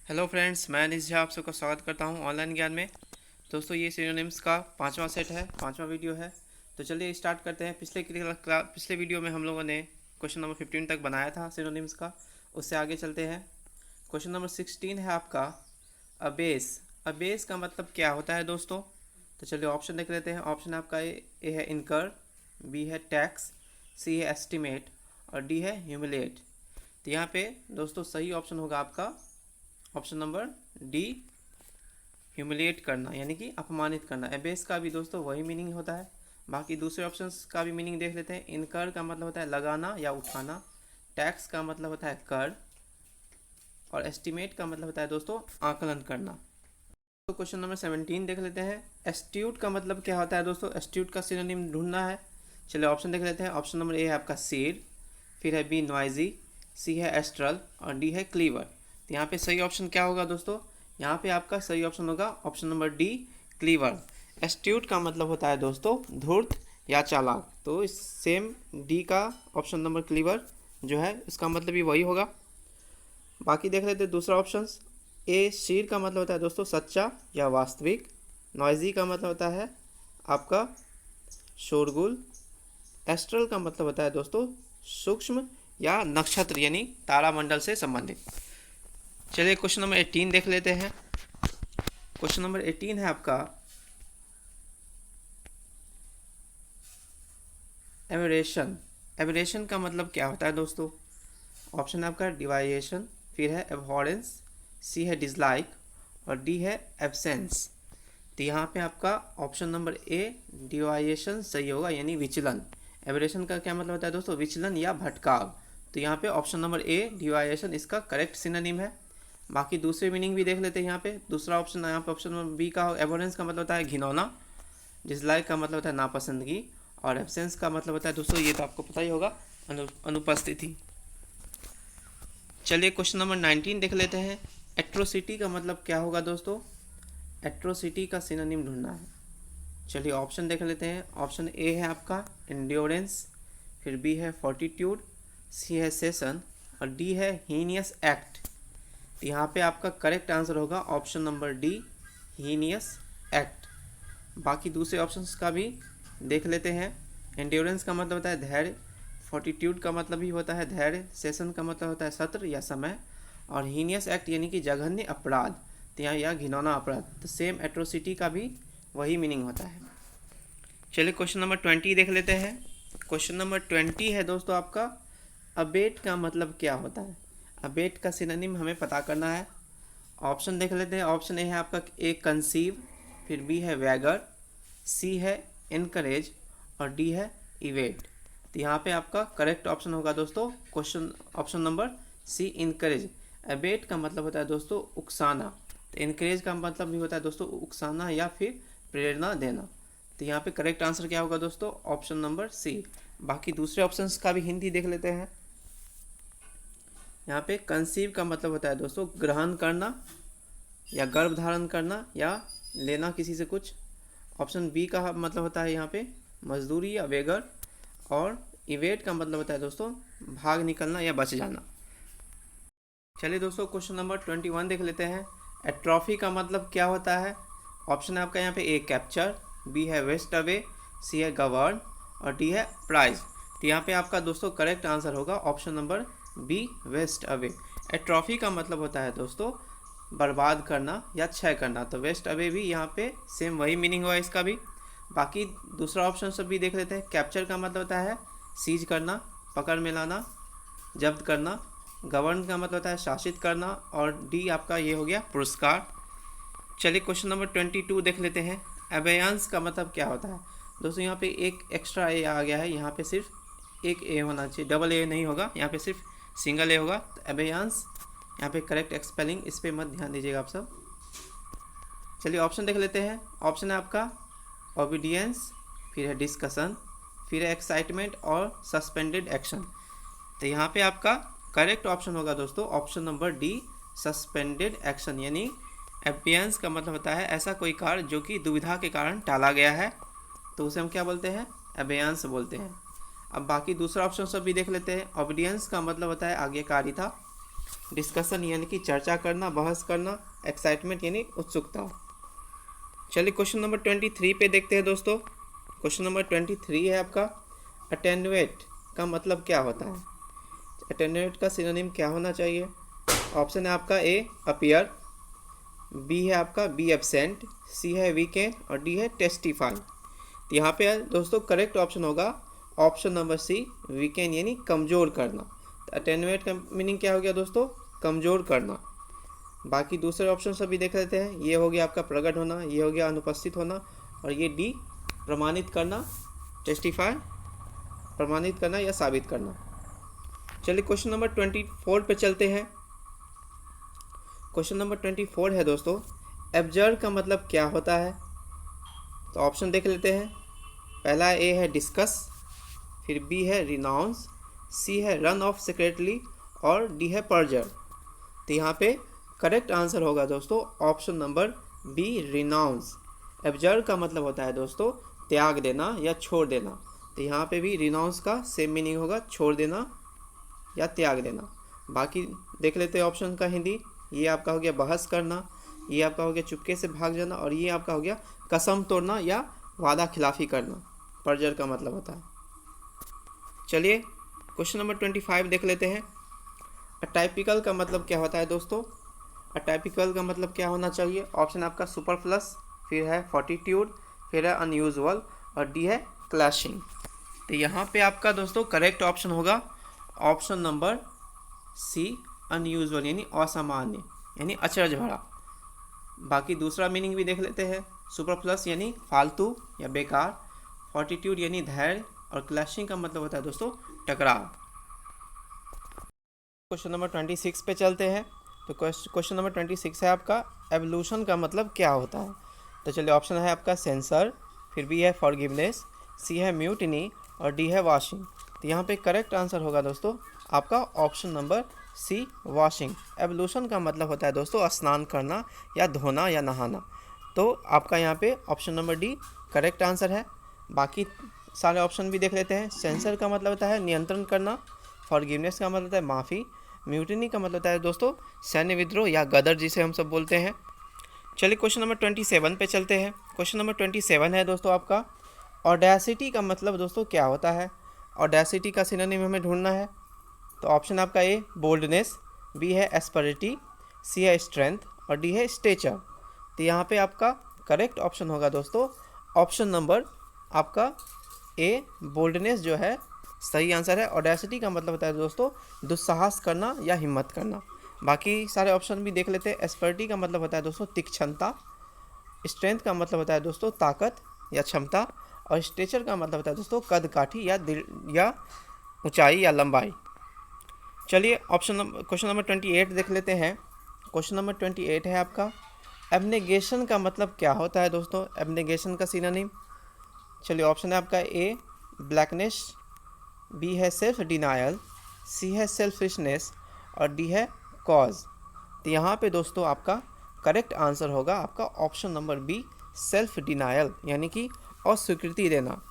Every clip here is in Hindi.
हेलो फ्रेंड्स, मैं अनिश झा आप सबका स्वागत करता हूं ऑनलाइन ज्ञान में। दोस्तों, ये सिनोनिम्स का पांचवा सेट है, पांचवा वीडियो है। तो चलिए स्टार्ट करते हैं। पिछले वीडियो में हम लोगों ने क्वेश्चन नंबर 15 तक बनाया था सिनोनिम्स का। उससे आगे चलते हैं। क्वेश्चन नंबर 16 है आपका अबेस। अबेस का मतलब क्या होता है दोस्तों? तो चलिए ऑप्शन देख लेते हैं। ऑप्शन आपका ए है इनकर, बी है टैक्स, सी है एस्टिमेट और डी है ह्यूमिलेट। तो यहाँ पे दोस्तों सही ऑप्शन होगा आपका ऑप्शन नंबर डी, ह्यूमिलिएट करना यानी कि अपमानित करना। एबेस का भी दोस्तों वही मीनिंग होता है। बाकी दूसरे ऑप्शंस का भी मीनिंग देख लेते हैं। इनकर का मतलब होता है लगाना या उठाना, टैक्स का मतलब होता है कर, और एस्टिमेट का मतलब होता है दोस्तों आकलन करना। तो क्वेश्चन नंबर 17 देख लेते हैं। एस्ट्यूट का मतलब क्या होता है दोस्तों? एस्ट्यूट का सिनोनिम ढूंढना है। चलिए ऑप्शन देख लेते हैं। ऑप्शन नंबर ए है आपका सीड, फिर है बी नॉइजी, सी है एस्ट्रल और डी है क्लीवर। तो यहाँ पे सही ऑप्शन क्या होगा दोस्तों? यहाँ पे आपका सही ऑप्शन होगा option number D, clever. Astute का मतलब होता है दोस्तों धूर्त या चालाक। तो इस सेम डी का ऑप्शन नंबर क्लीवर जो है इसका मतलब भी वही होगा। बाकी देख लेते हैं दूसरा ऑप्शन। ए शीर का मतलब होता है दोस्तों सच्चा या वास्तविक। नॉइजी का मतलब होता है आपका शोरगुल। एस्ट्रल का मतलब होता है दोस्तों सूक्ष्म या नक्षत्र यानी तारामंडल से संबंधित। चलिए क्वेश्चन नंबर 18 देख लेते हैं। क्वेश्चन नंबर 18 है आपका एवरेशन। एवरेशन का मतलब क्या होता है दोस्तों? ऑप्शन आपका डिवाइएशन, फिर है एबहॉरेंस, सी है डिसलाइक और डी है एब्सेंस। तो यहाँ पे आपका ऑप्शन नंबर ए डिवाइएशन सही होगा यानी विचलन। एवरेशन का क्या मतलब होता है दोस्तों? विचलन या भटकाव। तो यहाँ पे ऑप्शन नंबर ए डिवाइएशन इसका करेक्ट सिनोनिम है। बाकी दूसरे मीनिंग भी देख लेते हैं। यहाँ पे दूसरा ऑप्शन, यहाँ पे ऑप्शन नंबर बी का एबोरेंस का मतलब होता है घिनौना, डिसलाइक का मतलब होता है नापसंदगी और एब्सेंस का मतलब होता है दोस्तों, ये तो आपको पता ही होगा, अनुपस्थिति। चलिए क्वेश्चन नंबर 19 देख लेते हैं। एट्रोसिटी का मतलब क्या होगा दोस्तों? एट्रोसिटी का सिनोनिम ढूंढना है। चलिए ऑप्शन देख लेते हैं। ऑप्शन ए है आपका एंड्योरेंस, फिर बी है फोर्टिट्यूड, सी है सेशन और डी है हीनियस एक्ट। तो यहाँ पे आपका करेक्ट आंसर होगा option number D, heinous act. बाकी दूसरे ऑप्शंस का भी देख लेते हैं। एंड्योरेंस का मतलब होता है धैर्य, फोर्टिट्यूड का मतलब भी होता है धैर्य, सेशन का मतलब होता है सत्र या समय, और हीनियस एक्ट यानी कि जघन्य अपराध, तो यहाँ या घिनौना अपराध। तो सेम एट्रोसिटी का भी वही मीनिंग होता है। चलिए क्वेश्चन नंबर 20 देख लेते हैं। क्वेश्चन नंबर 20 है दोस्तों आपका अबेट का मतलब क्या होता है? अबेट का सिनोनिम हमें पता करना है। ऑप्शन देख लेते हैं। ऑप्शन ए है आपका ए कंसीव, फिर बी है वैगर, सी है इनकरेज और डी है इवेट। तो यहाँ पे आपका करेक्ट ऑप्शन होगा दोस्तों question option number C, encourage. Abet का मतलब होता है दोस्तों उकसाना, तो इनकरेज का मतलब भी होता है दोस्तों उकसाना या फिर प्रेरणा देना। तो यहाँ पे करेक्ट आंसर क्या होगा दोस्तों? Option number C. बाकी दूसरे ऑप्शंस का भी हिंदी देख लेते हैं। यहाँ पे कंसीव का मतलब होता है दोस्तों ग्रहण करना या गर्भ धारण करना या लेना किसी से कुछ। ऑप्शन बी का मतलब होता है यहाँ पे मजदूरी या बेगर, और इवेट का मतलब होता है दोस्तों भाग निकलना या बच जाना। चलिए दोस्तों क्वेश्चन नंबर 21 देख लेते हैं। एट्रॉफी का मतलब क्या होता है? ऑप्शन है आपका यहाँ पे ए कैप्चर, बी है वेस्ट अवे, सी है गवर्न और डी है प्राइज। तो यहाँ पे आपका दोस्तों करेक्ट आंसर होगा option number B, waste away. Atrophy का मतलब होता है दोस्तों बर्बाद करना या क्षय करना। तो वेस्ट अवे भी यहाँ पे सेम वही मीनिंग हुआ इसका भी। बाकी दूसरा ऑप्शन सब भी देख लेते हैं। कैप्चर का मतलब होता है सीज करना, पकड़ में लाना, जब्त करना। गवर्न का मतलब होता है शासित करना और डी आपका ये हो गया पुरस्कार। चलिए क्वेश्चन नंबर 22 देख लेते हैं। अबेयांस का मतलब क्या होता है दोस्तों? यहाँ पे एक एक्स्ट्रा ए आ गया है, यहाँ पे सिर्फ एक ए होना चाहिए, डबल ए नहीं होगा, यहाँ पे सिर्फ सिंगल ए होगा। तो अबेयांस यहाँ पे करेक्ट एक्सपेलिंग, इस पर मत ध्यान दीजिएगा आप सब। चलिए ऑप्शन देख लेते हैं। ऑप्शन है आपका ओबीडियंस, फिर है डिस्कशन, फिर है एक्साइटमेंट और सस्पेंडेड एक्शन। तो यहाँ पे आपका करेक्ट ऑप्शन होगा दोस्तों option number D, suspended action. यानी एबियंस का मतलब होता है ऐसा कोई कार्य जो कि दुविधा के कारण टाला गया है, तो उसे हम क्या बोलते हैं? एबियंस बोलते हैं। अब बाकी दूसरा ऑप्शन सब भी देख लेते हैं। ओबीडियंस का मतलब होता है आज्ञाकारिता, डिस्कशन यानी कि चर्चा करना, बहस करना, एक्साइटमेंट यानी उत्सुकता। चलिए क्वेश्चन नंबर 23 पे देखते हैं दोस्तों। क्वेश्चन नंबर 23 है आपका, अटेन्युएट का मतलब क्या होता है? अटेन्युएट का सिनोनिम क्या होना चाहिए? ऑप्शन है आपका ए अपीयर, बी है आपका बी एब्सेंट, सी है वीकेंड और डी है टेस्टिफाई। तो यहाँ पे दोस्तों करेक्ट ऑप्शन होगा ऑप्शन नंबर सी वीकेंड यानी कमज़ोर करना। तो अटेन्युएट का मीनिंग क्या हो गया दोस्तों? कमज़ोर करना। बाकी दूसरे ऑप्शन सभी देख लेते हैं। ये हो गया आपका प्रकट होना, ये हो गया अनुपस्थित होना और ये डी प्रमाणित करना, टेस्टिफाई प्रमाणित करना या साबित करना। चलिए क्वेश्चन नंबर 24 पे चलते हैं। क्वेश्चन नंबर 24 है दोस्तों, एब्जर्व का मतलब क्या होता है? तो ऑप्शन देख लेते हैं। पहला ए है डिस्कस, फिर बी है रिनाउंस, सी है रन ऑफ सेक्रेटली और डी है परजर। तो यहाँ पे करेक्ट आंसर होगा दोस्तों option number B renounce. Absorb का मतलब होता है दोस्तों त्याग देना या छोड़ देना। तो यहाँ पे भी रिनाउंस का सेम मीनिंग होगा, छोड़ देना या त्याग देना। बाकी देख लेते हैं ऑप्शन का हिंदी। ये आपका हो गया बहस करना, ये आपका हो गया चुपके से भाग जाना और ये आपका हो गया कसम तोड़ना या वादा खिलाफी करना। परजर का मतलब होता है। चलिए क्वेश्चन नंबर 25 देख लेते हैं। अटाइपिकल का मतलब क्या होता है दोस्तों? अटाइपिकल का मतलब क्या होना चाहिए? ऑप्शन आपका सुपरफ्लस, फिर है फॉर्टिट्यूड, फिर है अनयूजुअल और डी है क्लैशिंग। तो यहाँ पे आपका दोस्तों करेक्ट ऑप्शन होगा ऑप्शन नंबर सी अनयूजुअल यानी असामान्य यानी अचरज भरा। बाकी दूसरा मीनिंग भी देख लेते हैं। सुपरफ्लस यानी फालतू या बेकार, फॉर्टिट्यूड यानी धैर्य और क्लैशिंग का मतलब होता है दोस्तों टकराव। क्वेश्चन नंबर 26 पे चलते हैं। तो क्वेश्चन नंबर 26 है आपका, एवोल्यूशन का मतलब क्या होता है? तो चलिए ऑप्शन है आपका सेंसर, फिर बी है फॉरगिवनेस, सी है म्यूटिनी और डी है वॉशिंग। तो यहाँ पे करेक्ट आंसर होगा दोस्तों आपका option number C washing. Evolution का मतलब होता है दोस्तों स्नान करना या धोना या नहाना। तो आपका यहाँ पे option number D correct answer है। बाकी सारे ऑप्शन भी देख लेते हैं। सेंसर का मतलब होता है नियंत्रण करना, फॉरगिवनेस का मतलब होता है माफ़ी, म्यूटिनी का मतलब होता है दोस्तों सैन्य विद्रोह या गदर जिसे हम सब बोलते हैं। चलिए क्वेश्चन नंबर 27 पे चलते हैं। क्वेश्चन नंबर 27 है दोस्तों आपका, ऑडेसिटी का मतलब दोस्तों क्या होता है? ऑडेसिटी का सिनोनिम हमें ढूंढना है। तो ऑप्शन आपका ए बोल्डनेस, बी है एस्परिटी, सी है स्ट्रेंथ और डी है स्टेचर। तो यहाँ पे आपका करेक्ट ऑप्शन होगा दोस्तों ऑप्शन नंबर आपका ए बोल्डनेस जो है सही आंसर है। ऑडेसिटी का मतलब होता है दोस्तों दुस्साहस करना या हिम्मत करना। बाकी सारे ऑप्शन भी देख लेते हैं। एस्पर्टी का मतलब होता है दोस्तों तीक्ष्णता, स्ट्रेंथ का मतलब होता है दोस्तों ताकत या क्षमता और स्टेचर का मतलब होता है दोस्तों कद काठी या ऊंचाई या लंबाई। चलिए क्वेश्चन नंबर 28 देख लेते हैं। क्वेश्चन नंबर 28 है आपका, एब्नेगेशन का मतलब क्या होता है दोस्तों? एब्नेगेशन का सिनोनिम। चलिए ऑप्शन है आपका ए ब्लैकनेस, बी है सेल्फ डिनायल, सी है सेल्फिशनेस और डी है कॉज। तो यहाँ पे दोस्तों आपका करेक्ट आंसर होगा आपका option number be self denial यानी कि अस्वीकृति देना।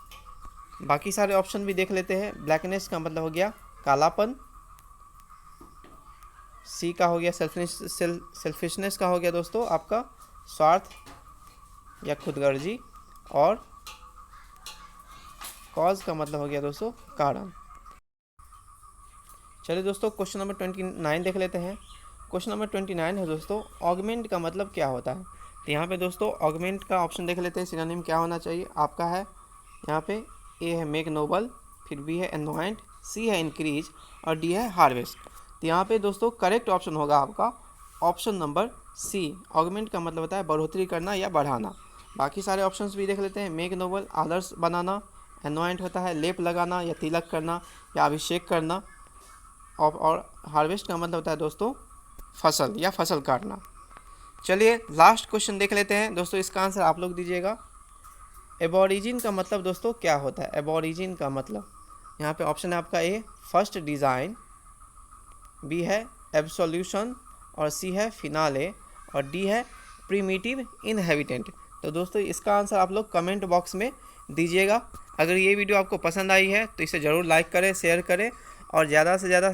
बाकी सारे ऑप्शन भी देख लेते हैं। ब्लैकनेस का मतलब हो गया कालापन, सी का हो गया सेल्फिशनेस का हो गया दोस्तों आपका स्वार्थ या खुदगर्जी और कॉज का मतलब हो गया दोस्तों कारण। चलिए दोस्तों क्वेश्चन नंबर 29 देख लेते हैं। क्वेश्चन नंबर 29 है दोस्तों, ऑगमेंट का मतलब क्या होता है? तो यहाँ पे दोस्तों ऑगमेंट का ऑप्शन देख लेते हैं। सिनोनिम क्या होना चाहिए आपका है यहाँ पे ए है मेक नोबल, फिर बी है एनवाइंट, सी है इंक्रीज और डी है हार्वेस्ट। तो यहाँ पे दोस्तों करेक्ट ऑप्शन होगा आपका ऑप्शन नंबर सी। ऑगमेंट का मतलब होता है बढ़ोतरी करना या बढ़ाना। बाकी सारे ऑप्शंस भी देख लेते हैं। मेक नोबल आदर्श बनाना, एनवाइंट होता है लेप लगाना या तिलक करना या अभिषेक करना और हार्वेस्ट का मतलब होता है दोस्तों फसल या फसल काटना। चलिए लास्ट क्वेश्चन देख लेते हैं दोस्तों, इसका आंसर आप लोग दीजिएगा। एबोरिजिन का मतलब दोस्तों क्या होता है? एबोरिजिन का मतलब यहाँ पे ऑप्शन है आपका ए फर्स्ट डिज़ाइन, बी है एब्सोल्यूशन और सी है फिनाले और डी है प्रीमिटिव इनहेबिटेंट। तो दोस्तों इसका आंसर आप लोग कमेंट बॉक्स में दीजिएगा। अगर ये वीडियो आपको पसंद आई है तो इसे ज़रूर लाइक करें, शेयर करें और ज़्यादा से ज़्यादा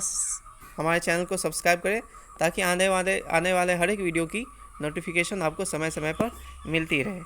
हमारे चैनल को सब्सक्राइब करें ताकि आने वाले हर एक वीडियो की नोटिफिकेशन आपको समय समय पर मिलती रहे।